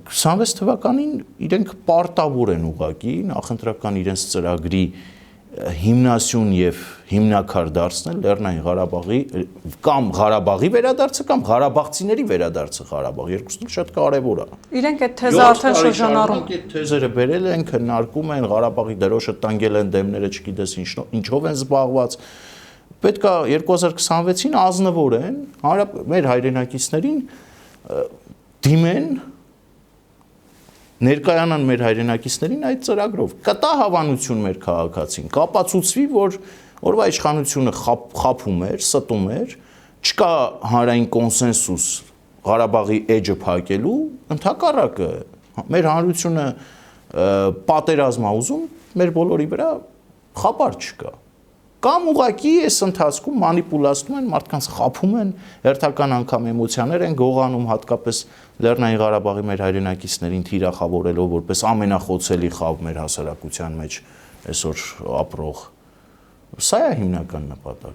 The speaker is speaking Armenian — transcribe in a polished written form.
26 թվականին իրենք պարտավոր են ուղղակի նախընտրական իրենց ծրագրի հիմնասյուն եւ հիմնակար դարձնել Լեռնային Ղարաբաղի կամ Ղարաբաղի վերադարձը կամ ղարաբաղցիների վերադարձը Ղարաբաղ, երկուսն էլ շատ կարևոր է։ Իրենք այդ թեզը արդեն շրջանառում այդ թեզերը բերել են, քննարկում են, Ղարաբաղի դրոշը տանգել են, դեմները չգիտես ինչով են զբաղված։ Պետք է 2026-ին ազնվորեն մեր հայրենակիցներին դիմեն ներկայանան մեր հայրենակիցներին այդ ծրագրով։ Կտա հավանություն մեր քաղաքացին, կապացուցվի, որ օրվա իշխանությունը խափում էր, ստում էր, չկա հանրային կոնսենսուս Ղարաբաղի էջը փակելու, ընդհակառակը մեր հանրությունը պատերազմ է ուզում, մեր բոլորի վրա խաբար չկա։ Կամ ուղղակի այս ընթացքում մանիպուլացնում են, մարդկանց խափում են, հերթական անգամ էմոցիաներ են գողանում, հատկապես Լեռնային Ղարաբաղի մեր հայրենակիցներին թիրախավորելով որպես ամենախոցելի խավ մեր հասարակության մեջ այսօր ապրող։ Սա է հիմնական նպատակը։